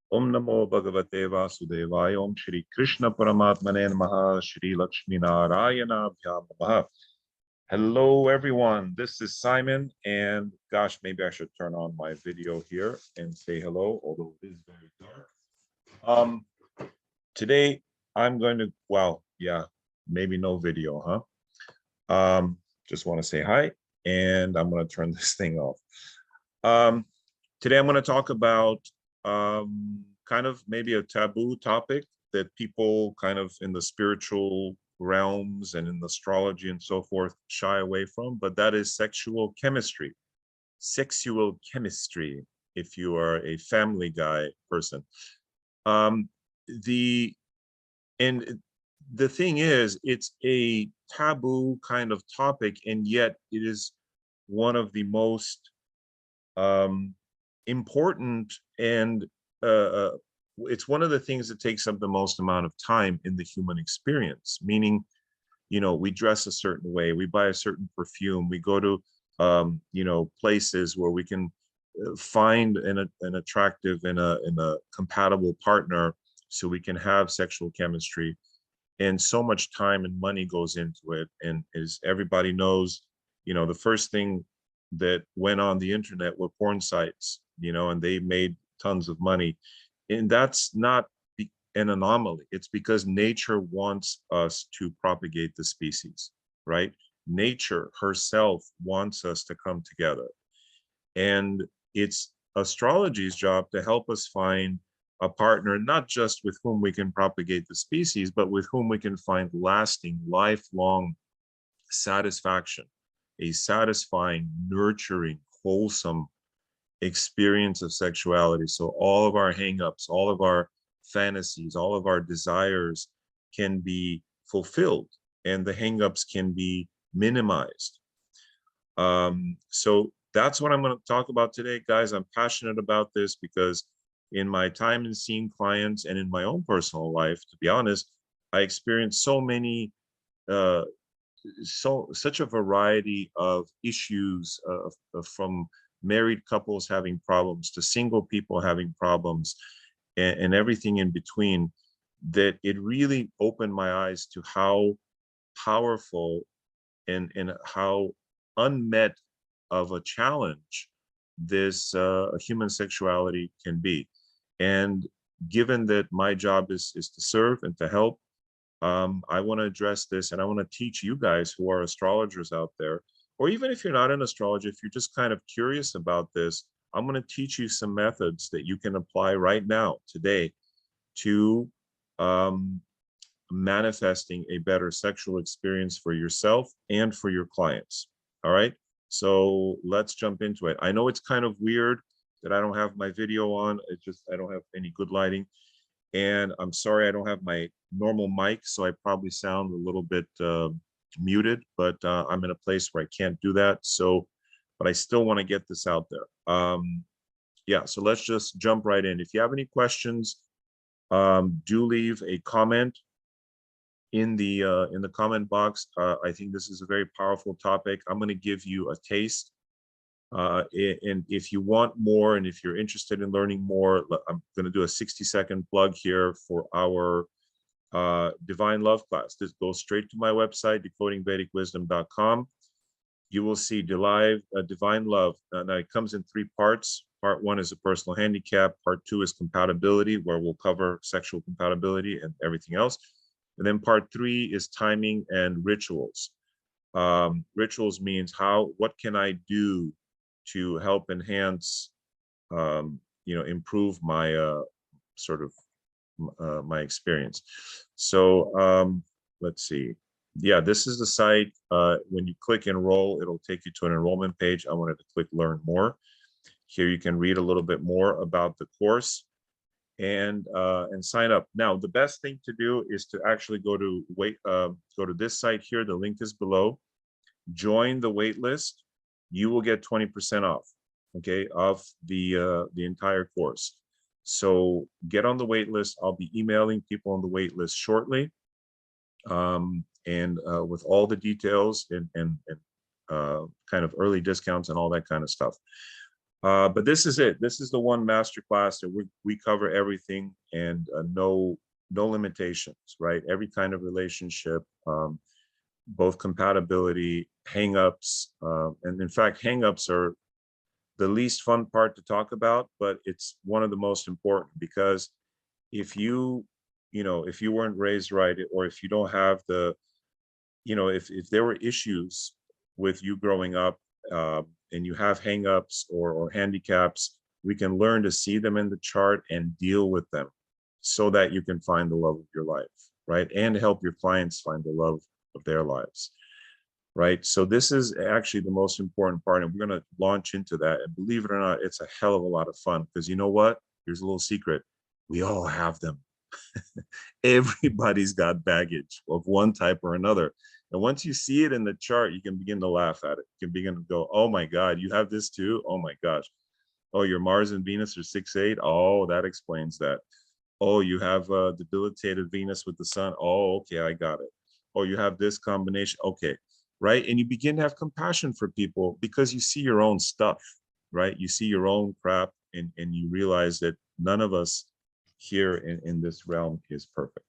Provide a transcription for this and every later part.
Om Namo Bhagavate Vasudevaya. Om Shri Krishna Paramatmane Namaha. Shri Lakshmi Narayana Bhyam Namaha. Hello, everyone. This is Simon, and gosh, maybe I should turn on my video here and say hello, although it is very dark. Today I'm going to, well, yeah, maybe no video, huh? Just want to say hi, and I'm going to turn this thing off. Today I'm going to talk about kind of maybe a taboo topic that people kind of in the spiritual realms and in astrology and so forth shy away from, but that is sexual chemistry. Sexual chemistry, if you are a Family Guy person. The and the thing is, it's a taboo kind of topic, and yet it is one of the most important, and it's one of the things that takes up the most amount of time in the human experience. Meaning, you know, we dress a certain way, we buy a certain perfume, we go to you know, places where we can find an attractive and a compatible partner so we can have sexual chemistry. And so much time and money goes into it. And as everybody knows, you know, the first thing that went on the internet were porn sites, you know, and they made tons of money. And that's not an anomaly. It's because nature wants us to propagate the species, right? Nature herself wants us to come together. And it's astrology's job to help us find a partner, not just with whom we can propagate the species, but with whom we can find lasting, lifelong satisfaction, a satisfying, nurturing, wholesome experience of sexuality. So all of our hangups, all of our fantasies, all of our desires can be fulfilled, and the hangups can be minimized. So that's what I'm going to talk about today, guys. I'm passionate about this because in my time in seeing clients and in my own personal life, to be honest, I experienced so many such a variety of issues, from married couples having problems to single people having problems, and everything in between, that it really opened my eyes to how powerful and how unmet of a challenge this human sexuality can be. And given that my job is to serve and to help, I want to address this, and I want to teach you guys who are astrologers out there, or even if you're not in astrology, if you're just kind of curious about this, I'm going to teach you some methods that you can apply right now, today, to manifesting a better sexual experience for yourself and for your clients. All right, so let's jump into it. I know it's kind of weird that I don't have my video on. It's just I don't have any good lighting, and I'm sorry I don't have my normal mic, so I probably sound a little bit muted, but I'm in a place where I can't do that. So, but I still want to get this out there. Yeah, so let's just jump right in. If you have any questions, do leave a comment in the comment box. I think this is a very powerful topic. I'm going to give you a taste. And if you want more, and if you're interested in learning more, I'm going to do a 60-second plug here for our Divine Love class. This goes straight to my website, decodingvedicwisdom.com. You will see Divine Love. Now it comes in 3 parts. Part 1 is a personal handicap. Part 2 is compatibility, where we'll cover sexual compatibility and everything else. And then part 3 is timing and rituals. Rituals means what can I do to help enhance, you know, improve my sort of my experience. So let's see. Yeah, this is the site. When you click enroll, it'll take you to an enrollment page. I wanted to click learn more. Here you can read a little bit more about the course and sign up. Now, the best thing to do is to actually go to this site here. The link is below. Join the wait list. You will get 20% off, okay, of the entire course. So get on the wait list. I'll be emailing people on the wait list shortly, and with all the details and kind of early discounts and all that kind of stuff. But this is it. This is the one masterclass that we cover everything and no limitations, right? Every kind of relationship, both compatibility, hangups, and in fact, hangups are the least fun part to talk about, but it's one of the most important because if if you weren't raised right, or if you don't have the, if there were issues with you growing up, and you have hangups or handicaps, we can learn to see them in the chart and deal with them so that you can find the love of your life, right? And help your clients find the love of their lives, right? So this is actually the most important part, and we're going to launch into that. And believe it or not, it's a hell of a lot of fun because you know what? Here's a little secret. We all have them. Everybody's got baggage of one type or another. And once you see it in the chart, you can begin to laugh at it. You can begin to go, oh my God, you have this too? Oh my gosh. Oh, your Mars and Venus are 6-8. Oh, that explains that. Oh, you have a debilitated Venus with the sun. Oh, okay, I got it. Oh, you have this combination. Okay, right? And you begin to have compassion for people because you see your own stuff, right? You see your own crap, and you realize that none of us here in this realm is perfect.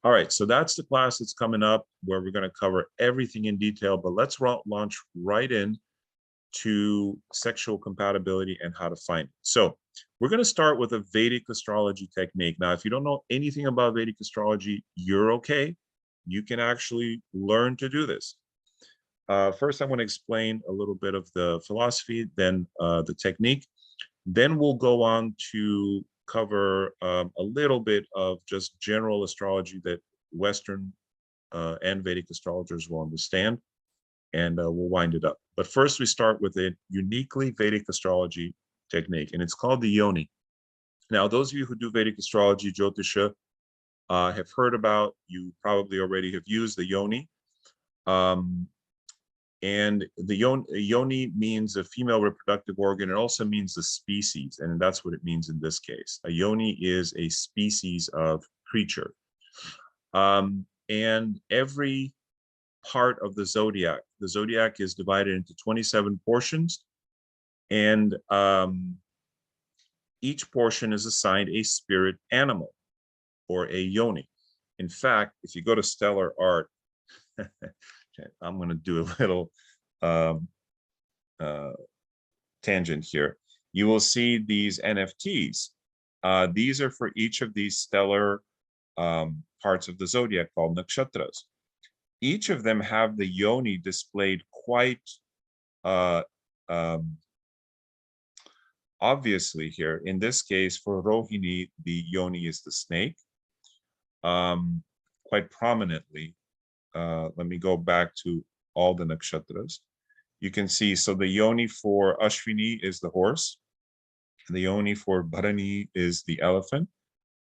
All right, so that's the class that's coming up where we're going to cover everything in detail, but let's launch right in to sexual compatibility and how to find it. So we're going to start with a Vedic astrology technique. Now, if you don't know anything about Vedic astrology, you're okay. You can actually learn to do this. First, I want to explain a little bit of the philosophy, then the technique. Then we'll go on to cover a little bit of just general astrology that Western and Vedic astrologers will understand, and we'll wind it up. But first, we start with a uniquely Vedic astrology technique, and it's called the Yoni. Now, those of you who do Vedic astrology, Jyotisha, have heard about, you probably already have used the Yoni. And the yoni means a female reproductive organ. It also means the species, and that's what it means in this case. A yoni is a species of creature. And every part of the zodiac is divided into 27 portions, and each portion is assigned a spirit animal or a yoni. In fact, if you go to Stellar Art, I'm going to do a little tangent here. You will see these NFTs. These are for each of these stellar parts of the zodiac called nakshatras. Each of them have the yoni displayed quite obviously here. In this case, for Rohini, the yoni is the snake, quite prominently. Let me go back to all the nakshatras. You can see, so the yoni for Ashwini is the horse. The yoni for Bharani is the elephant.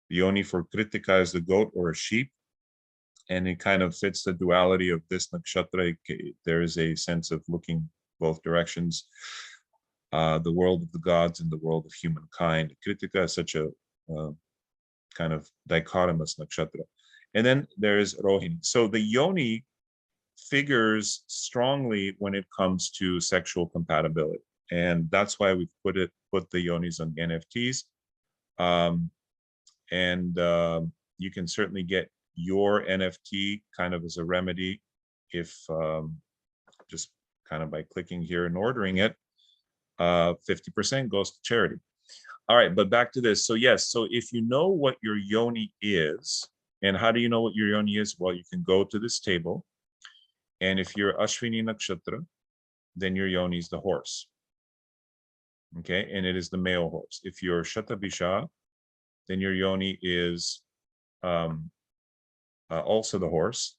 The yoni for Kritika is the goat or a sheep. And it kind of fits the duality of this nakshatra. There is a sense of looking both directions, the world of the gods and the world of humankind. Kritika is such a kind of dichotomous nakshatra. And then there's Rohini. So the yoni figures strongly when it comes to sexual compatibility. And that's why we've put the yonis on NFTs. You can certainly get your NFT kind of as a remedy if just kind of by clicking here and ordering it, 50% goes to charity. All right, but back to this. So yes, so if you know what your yoni is, and how do you know what your yoni is? Well, you can go to this table, and if you're Ashwini Nakshatra, then your yoni is the horse. Okay, and it is the male horse. If you're Shatabisha, then your yoni is also the horse,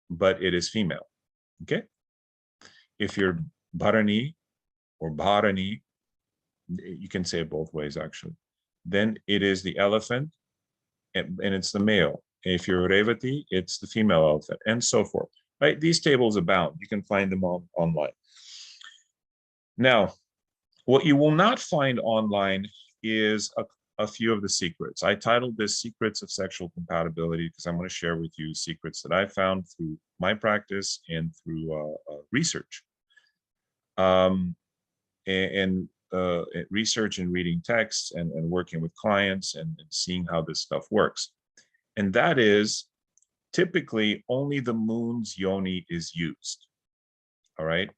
but it is female. Okay, if you're Bharani or Bharani, you can say it both ways actually, then it is the elephant, and it's the male. If you're Revati, it's the female elephant, and so forth. Right? These tables abound. You can find them online. Now, what you will not find online is a few of the secrets. I titled this Secrets of Sexual Compatibility because I'm going to share with you secrets that I found through my practice and through research. research and reading texts and working with clients and seeing how this stuff works. And that is typically only the moon's yoni is used. All right.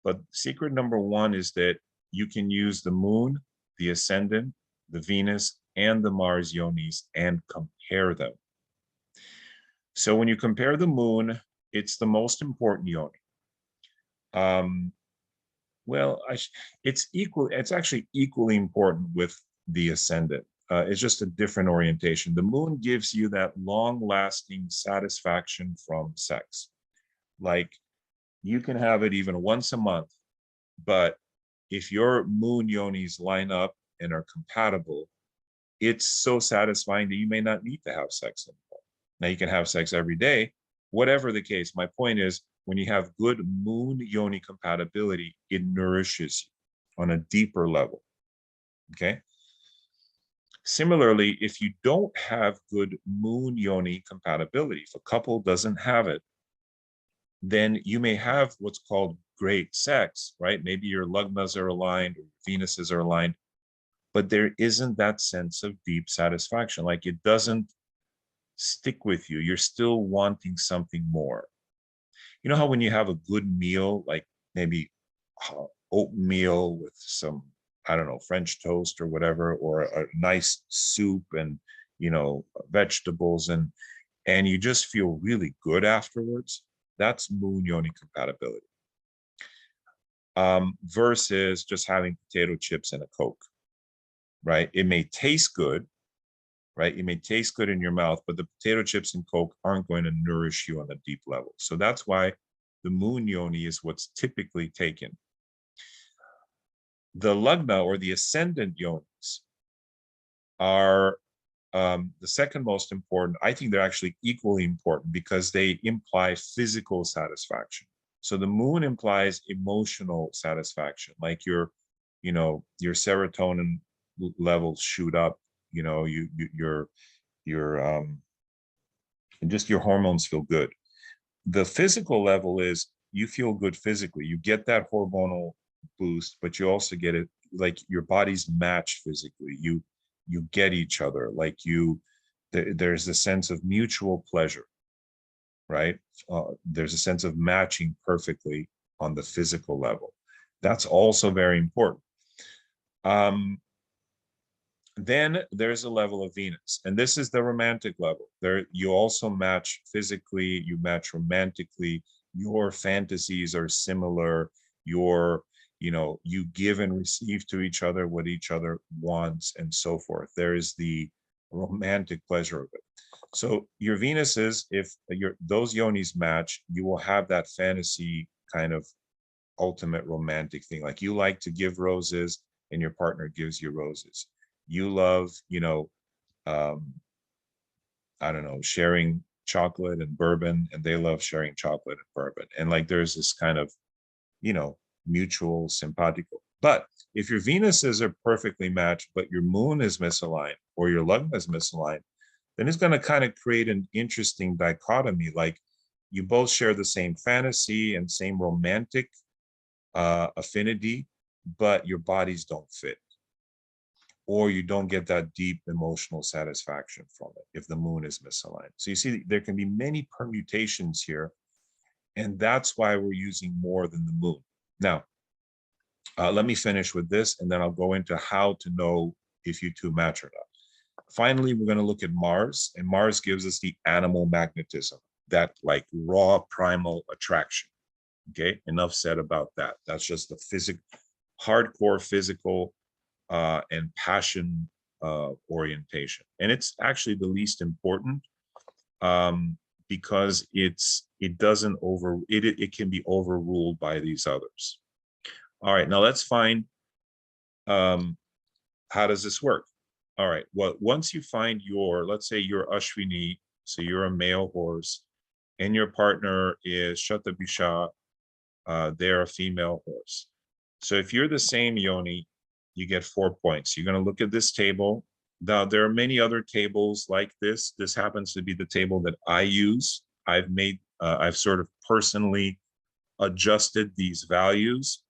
But secret number one is that you can use the moon, the ascendant, the Venus, and the Mars yonis and compare them. So when you compare the moon, it's the most important yoni. Well, it's actually equally important with the ascendant. It's just a different orientation. The moon gives you that long-lasting satisfaction from sex. Like you can have it even once a month, but if your moon yonis line up and are compatible, it's so satisfying that you may not need to have sex anymore. Now you can have sex every day, whatever the case. My point is, when you have good moon yoni compatibility, it nourishes you on a deeper level. Okay. Similarly, if you don't have good moon yoni compatibility, if a couple doesn't have it, then you may have what's called great sex, right? Maybe your lugnas are aligned or Venuses are aligned, but there isn't that sense of deep satisfaction. Like it doesn't stick with you. You're still wanting something more. You know how when you have a good meal, like maybe oatmeal with some, I don't know, French toast or whatever, or a nice soup and, you know, vegetables, and you just feel really good afterwards. That's moon yoni compatibility. Versus just having potato chips and a Coke, right? It may taste good, right? It may taste good in your mouth, but the potato chips and Coke aren't going to nourish you on a deep level. So that's why the moon yoni is what's typically taken. The lugna or the ascendant yonis are the second most important. I think they're actually equally important because they imply physical satisfaction. So the moon implies emotional satisfaction, like your serotonin levels shoot up, your just your hormones feel good. The physical level is you feel good physically. You get that hormonal boost, but you also get it like your bodies match physically. You get each other, like there's a sense of mutual pleasure, right? There's a sense of matching perfectly on the physical level. That's also very important. Then there's a level of Venus, and this is the romantic level. There, you also match physically, you match romantically, your fantasies are similar, you give and receive to each other what each other wants, and so forth. There is the romantic pleasure of it. So your Venuses, if those yonis match, you will have that fantasy kind of ultimate romantic thing. Like you like to give roses and your partner gives you roses. You love, I don't know, sharing chocolate and bourbon, and they love sharing chocolate and bourbon. And like there's this kind of, mutual simpatico. But if your Venuses are perfectly matched, but your moon is misaligned or your lugna is misaligned, then it's going to kind of create an interesting dichotomy. Like you both share the same fantasy and same romantic affinity, but your bodies don't fit. Or you don't get that deep emotional satisfaction from it if the moon is misaligned. So you see, there can be many permutations here, and that's why we're using more than the moon. Now, let me finish with this, and then I'll go into how to know if you two match or not. Finally, we're going to look at Mars, and Mars gives us the animal magnetism, that like raw primal attraction. Okay, enough said about that. That's just the hardcore physical and passion orientation. And it's actually the least important because it can be overruled by these others. All right, now let's find how does this work? All right, well, once you find let's say you're Ashwini, so you're a male horse, and your partner is Shatabisha, they're a female horse. So if you're the same yoni, you get 4 points. You're going to look at this table. Now, there are many other tables like this. This happens to be the table that I use. I've sort of personally adjusted these values,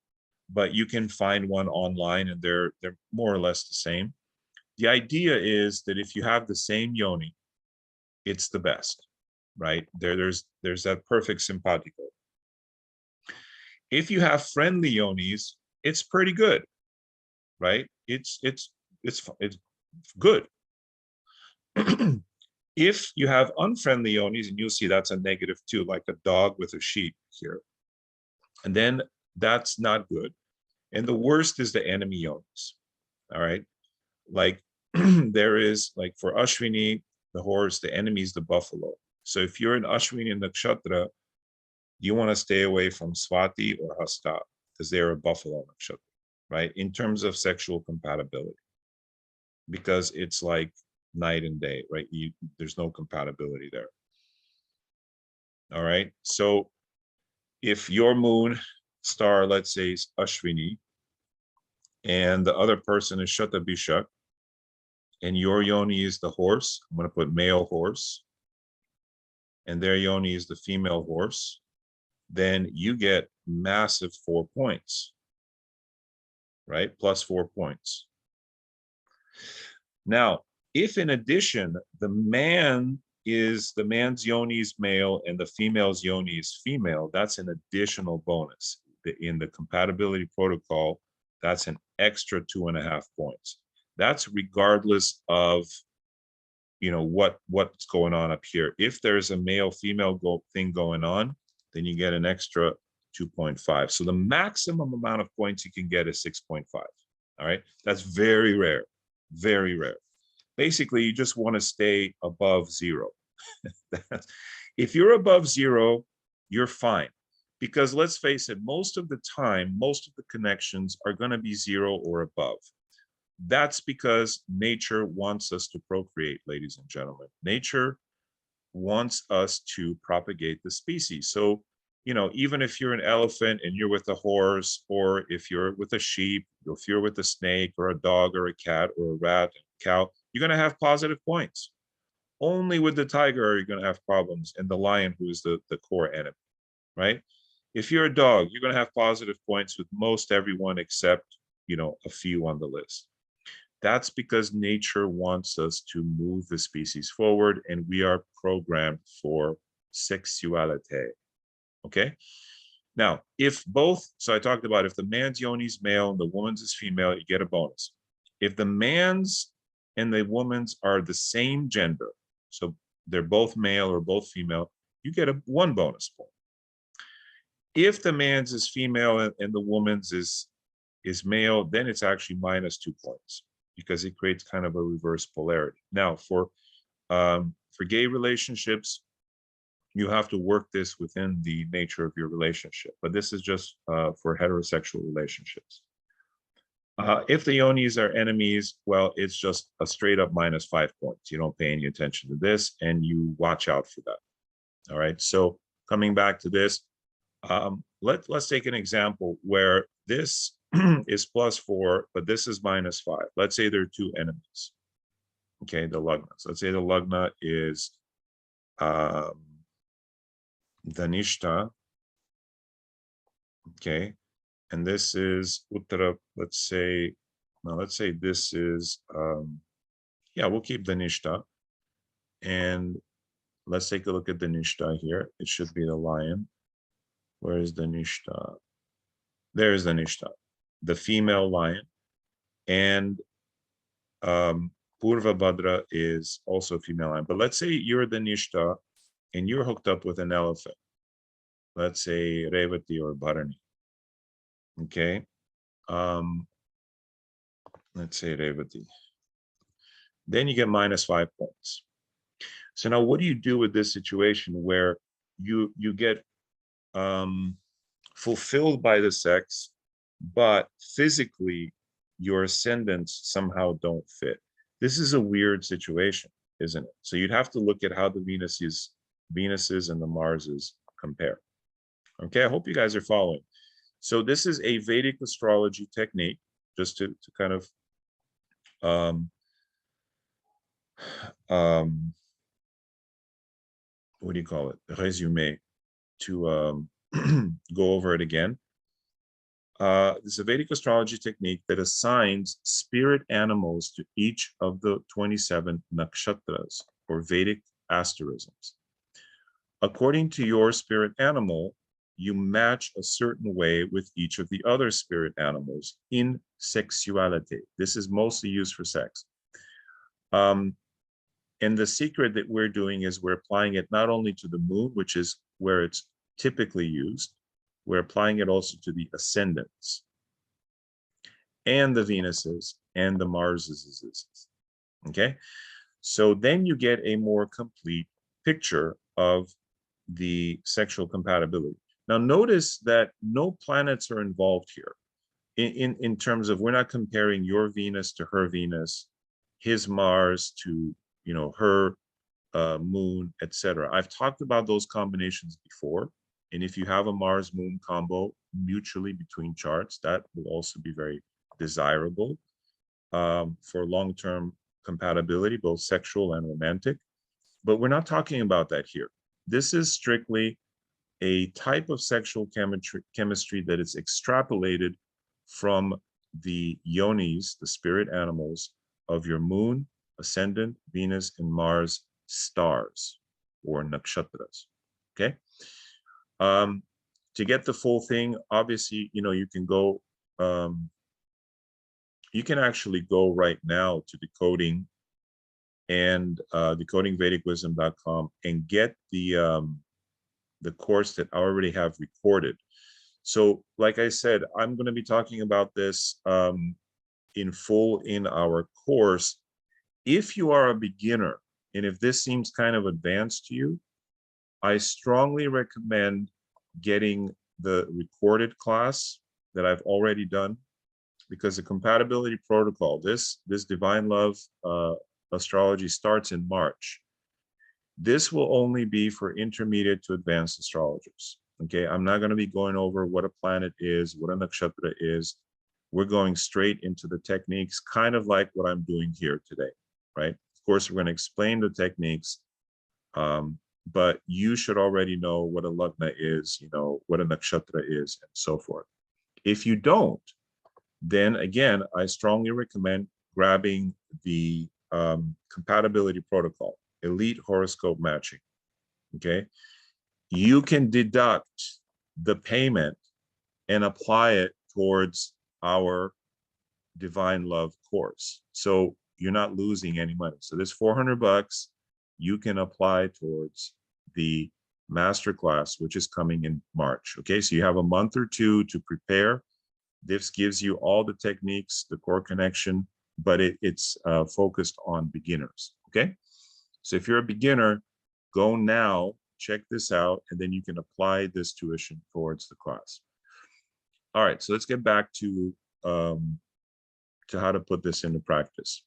but you can find one online and they're more or less the same. The idea is that if you have the same yoni, it's the best, right? There's that perfect simpatico. If you have friendly yonis, it's pretty good, right? It's good. If you have unfriendly yonis, and you'll see that's a negative too, like a dog with a sheep here, and then that's not good. And the worst is the enemy yonis. All right, like there is, like for Ashwini, the horse, the enemy is the buffalo. So if you're an Ashwini nakshatra, you want to stay away from Swati or Hasta because they're a buffalo nakshatra, right? In terms of sexual compatibility, because it's like night and day, right? There's no compatibility there. All right. So if your moon star, let's say, is Ashwini, and the other person is Shatabishak, and your yoni is the horse, I'm going to put male horse, and their yoni is the female horse, then you get massive 4 points, right? Plus 4 points. Now, if in addition, the man's yoni is male and the female's yoni is female, that's an additional bonus. In the compatibility protocol, that's an extra 2.5 points. That's regardless of, what's going on up here. If there's a male-female thing going on, then you get an extra 2.5. So the maximum amount of points you can get is 6.5. All right, that's very rare, very rare. Basically, you just want to stay above 0. If you're above 0, you're fine. Because let's face it, most of the time, most of the connections are going to be 0 or above. That's because nature wants us to procreate, ladies and gentlemen. Nature wants us to propagate the species. So, even if you're an elephant and you're with a horse, or if you're with a sheep, if you're with a snake or a dog or a cat or a rat, cow, you're going to have positive points. Only with the tiger are you going to have problems, and the lion, who is the core enemy, right? If you're a dog, you're going to have positive points with most everyone except, a few on the list. That's because nature wants us to move the species forward, and we are programmed for sexuality. Okay? Now, so I talked about if the man's yoni is male and the woman's is female, you get a bonus. If the man's and the woman's are the same gender, so they're both male or both female, you get 1 bonus point. If the man's is female and the woman's is male, then it's actually minus 2 points, because it creates kind of a reverse polarity. Now, for gay relationships, you have to work this within the nature of your relationship, but this is just for heterosexual relationships. If the yonis are enemies, well, it's just a straight up minus 5 points. You don't pay any attention to this, and you watch out for that. All right. So coming back to this, let's take an example where this is +4, but this is -5. Let's say there are 2 enemies. Okay, the lagnas. Let's say the lagna is Dhanishta. Okay, and this is Uttara. Let's say this is we'll keep Dhanishta, and let's take a look at Dhanishta here. It should be the lion. Where is Dhanishta? There's Dhanishta, the female lion, and Purva Bhadra is also a female lion. But let's say you're Dhanishta and you're hooked up with an elephant. Let's say Revati or Bharani. Okay. Let's say Revati. Then you get -5 points. So now what do you do with this situation where you get fulfilled by the sex, but physically your ascendants somehow don't fit? This is a weird situation, isn't it? So you'd have to look at how the Venuses and the Marses compare. Okay, I hope you guys are following. So this is a Vedic astrology technique, just to kind of what do you call it? Resume, to go over it again. This is a Vedic astrology technique that assigns spirit animals to each of the 27 nakshatras, or Vedic asterisms. According to your spirit animal, you match a certain way with each of the other spirit animals in sexuality. This is mostly used for sex. And the secret that we're doing is we're applying it not only to the moon, which is where it's typically used, we're applying it also to the ascendants and the Venuses and the Marses. Okay, so then you get a more complete picture of the sexual compatibility. Now notice that no planets are involved here in terms of, we're not comparing your Venus to her Venus, his Mars to, you know, her moon, etc. I've talked about those combinations before. And if you have a Mars moon combo mutually between charts, that will also be very desirable for long-term compatibility, both sexual and romantic. But we're not talking about that here. This is strictly a type of sexual chemistry that is extrapolated from the yonis, the spirit animals of your moon, ascendant, Venus, and Mars stars, or nakshatras. Okay. To get the full thing, obviously, you know, you can go, you can actually go right now to decoding and decodingvedicwisdom.com and get the course that I already have recorded. So like I said, I'm going to be talking about this in full in our course. If you are a beginner, and if this seems kind of advanced to you, I strongly recommend getting the recorded class that I've already done, because the compatibility protocol, this divine love astrology, starts in March. This will only be for intermediate to advanced astrologers. Okay, I'm not going to be going over what a planet is, what a nakshatra is. We're going straight into the techniques, kind of like what I'm doing here today, right? Of course, we're going to explain the techniques, but you should already know what a lagna is, you know, what a nakshatra is, and so forth. If you don't, then again, I strongly recommend grabbing the compatibility protocol, elite horoscope matching. Okay, you can deduct the payment and apply it towards our divine love course, so you're not losing any money. So this $400 you can apply towards the masterclass, which is coming in March. Okay, so you have a month or two to prepare. This gives you all the techniques, the core connection, but it's focused on beginners. Okay, so if you're a beginner, go now, check this out, and then you can apply this tuition towards the class. All right, so let's get back to how to put this into practice.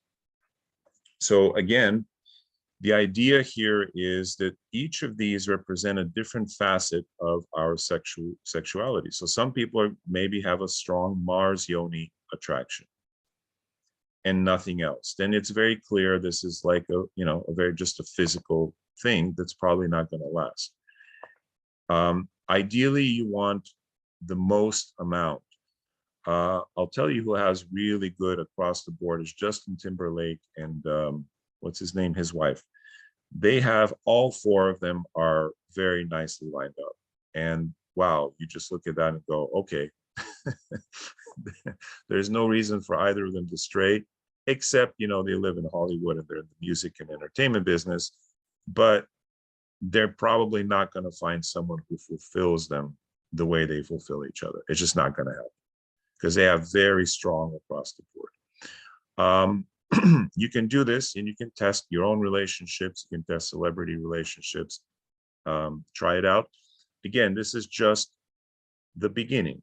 So again, the idea here is that each of these represent a different facet of our sexuality. So some people maybe have a strong Mars Yoni attraction and nothing else. Then it's very clear this is like a, you know, a very just a physical thing that's probably not going to last. Ideally, you want the most amount. I'll tell you who has really good across the board is Justin Timberlake and what's his name, his wife. They have, all four of them are very nicely lined up. And wow, you just look at that and go, okay, there's no reason for either of them to stray, except, you know, they live in Hollywood and they're in the music and entertainment business, but they're probably not going to find someone who fulfills them the way they fulfill each other. It's just not going to happen, because they have very strong across the board. You can do this and you can test your own relationships. You can test celebrity relationships. Try it out. Again, this is just the beginning,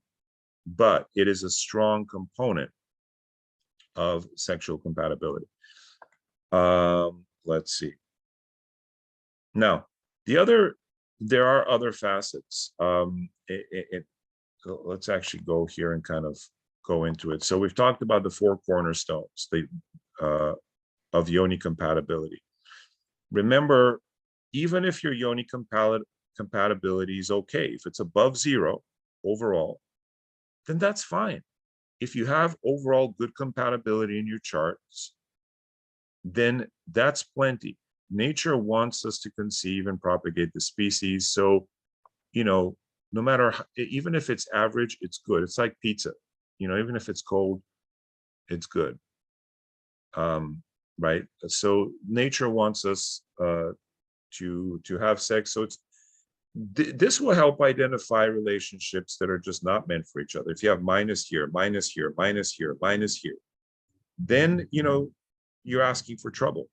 but it is a strong component of sexual compatibility. Let's see. Now, there are other facets. Let's actually go here and kind of go into it. So we've talked about the four cornerstones of Yoni compatibility. Remember, even if your Yoni compatibility is okay, if it's above 0 overall, then that's fine. If you have overall good compatibility in your charts, then that's plenty. Nature wants us to conceive and propagate the species. So, no matter, even if it's average, it's good. It's like pizza, even if it's cold, it's good. Right? So nature wants us to have sex. So this will help identify relationships that are just not meant for each other. If you have minus here, minus here, minus here, minus here, then you're asking for trouble.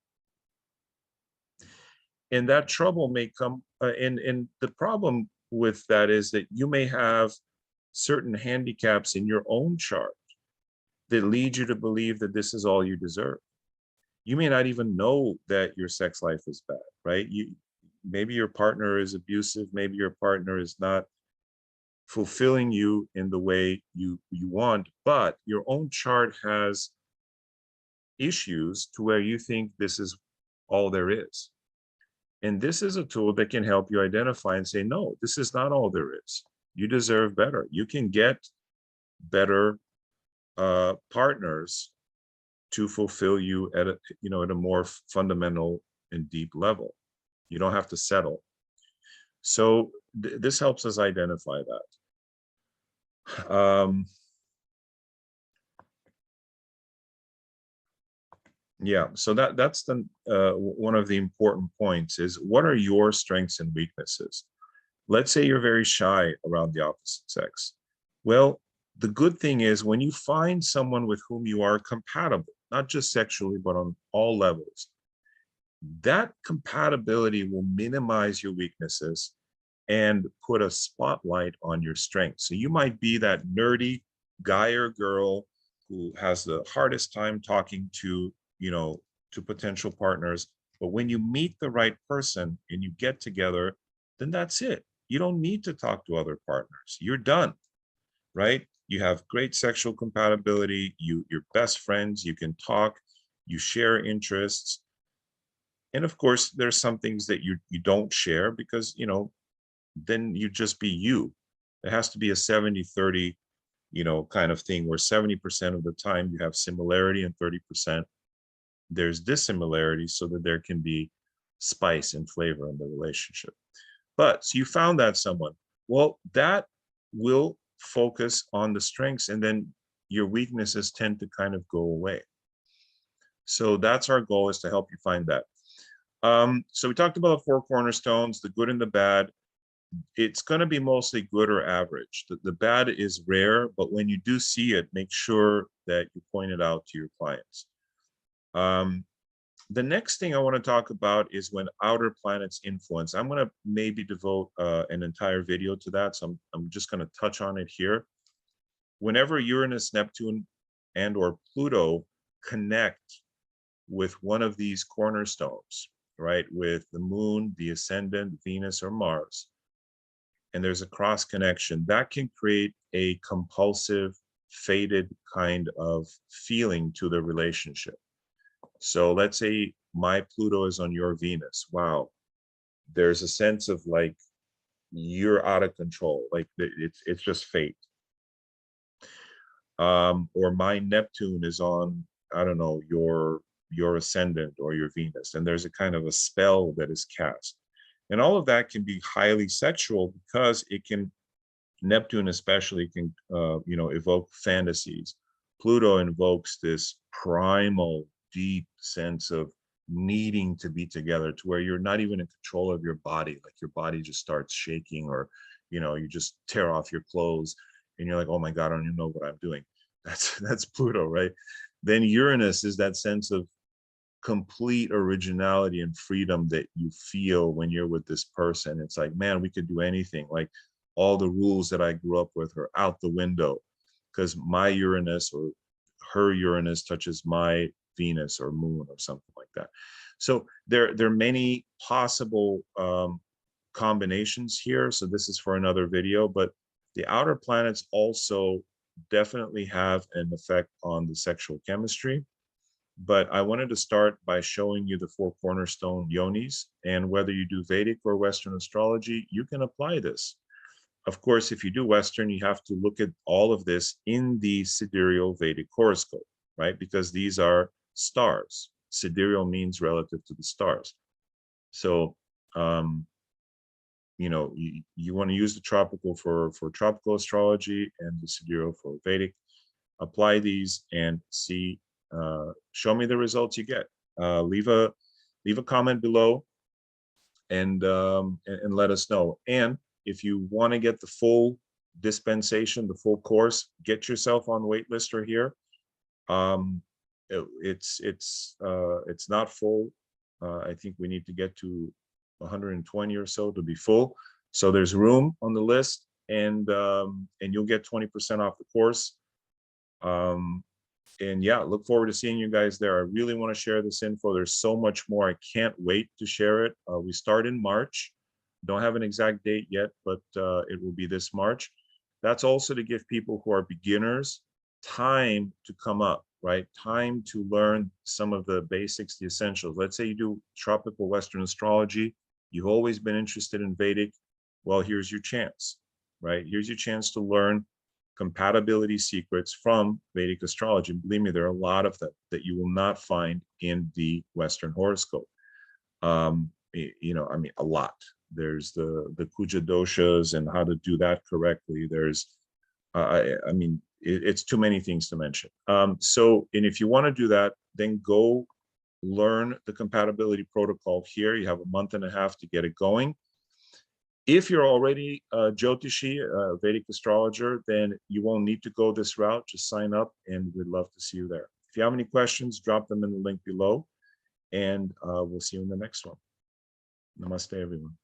And that trouble may come, and the problem with that is that you may have certain handicaps in your own chart that lead you to believe that this is all you deserve. You may not even know that your sex life is bad, right? Maybe your partner is abusive, maybe your partner is not fulfilling you in the way you want, but your own chart has issues to where you think this is all there is. And this is a tool that can help you identify and say, no, this is not all there is. You deserve better. You can get better partners to fulfill you at a more fundamental and deep level. You don't have to settle. So this helps us identify that. Yeah, so that's the one of the important points is, what are your strengths and weaknesses? Let's say you're very shy around the opposite sex. Well, the good thing is when you find someone with whom you are compatible, not just sexually, but on all levels, that compatibility will minimize your weaknesses and put a spotlight on your strengths. So you might be that nerdy guy or girl who has the hardest time talking to potential partners. But when you meet the right person and you get together, then that's it. You don't need to talk to other partners. You're done, right? You have great sexual compatibility. You're best friends. You can talk. You share interests. And of course, there's some things that you don't share because, then you just be you. It has to be a 70-30, kind of thing where 70% of the time you have similarity and 30% there's dissimilarity, so that there can be spice and flavor in the relationship. But so you found that someone, well, that will focus on the strengths, and then your weaknesses tend to kind of go away. So that's our goal, is to help you find that. So we talked about the 4 cornerstones, the good and the bad. It's going to be mostly good or average. The bad is rare, but when you do see it, make sure that you point it out to your clients. The next thing I want to talk about is when outer planets influence. I'm going to maybe devote an entire video to that, so I'm just going to touch on it here. Whenever Uranus, Neptune, and or Pluto connect with one of these cornerstones, right, with the moon, the ascendant, Venus, or Mars, and there's a cross connection, that can create a compulsive, fated kind of feeling to the relationship. So let's say my Pluto is on your Venus. Wow. There's a sense of like, you're out of control. Like it's just fate. Or my Neptune is on, I don't know, your ascendant or your Venus. And there's a kind of a spell that is cast. And all of that can be highly sexual because it can, Neptune especially can, evoke fantasies. Pluto invokes this primal, deep sense of needing to be together, to where you're not even in control of your body. Like your body just starts shaking, or, you just tear off your clothes and you're like, oh my God, I don't even know what I'm doing. That's Pluto, right? Then Uranus is that sense of complete originality and freedom that you feel when you're with this person. It's like, man, we could do anything. Like all the rules that I grew up with are out the window because my Uranus or her Uranus touches my Venus or moon or something like that. So there are many possible combinations here. So this is for another video, but the outer planets also definitely have an effect on the sexual chemistry. But I wanted to start by showing you the 4 cornerstone yonis, and whether you do Vedic or Western astrology, you can apply this. Of course, if you do Western, you have to look at all of this in the sidereal Vedic horoscope, right? Because these are stars. Sidereal means relative to the stars. So, you know, you want to use the tropical for tropical astrology and the sidereal for Vedic. Apply these and see, show me the results you get. Leave a comment below and let us know. And if you want to get the full dispensation, the full course, get yourself on Waitlister here. It's not full. I think we need to get to 120 or so to be full. So there's room on the list, and you'll get 20% off the course. And yeah, look forward to seeing you guys there. I really want to share this info. There's so much more. I can't wait to share it. We start in March. Don't have an exact date yet, but it will be this March. That's also to give people who are beginners time to come up, right? Time to learn some of the basics, the essentials. Let's say you do tropical Western astrology. You've always been interested in Vedic. Well, here's your chance, right? Here's your chance to learn compatibility secrets from Vedic astrology. Believe me, there are a lot of them that you will not find in the Western horoscope. You know, I mean, a lot. There's the Kuja doshas and how to do that correctly. There's, I mean, it's too many things to mention. So, and if you want to do that, then go learn the compatibility protocol here. You have a month and a half to get it going. If you're already a Jyotishi, a Vedic astrologer, then you won't need to go this route. Just sign up and we'd love to see you there. If you have any questions, drop them in the link below, and we'll see you in the next one. Namaste, everyone.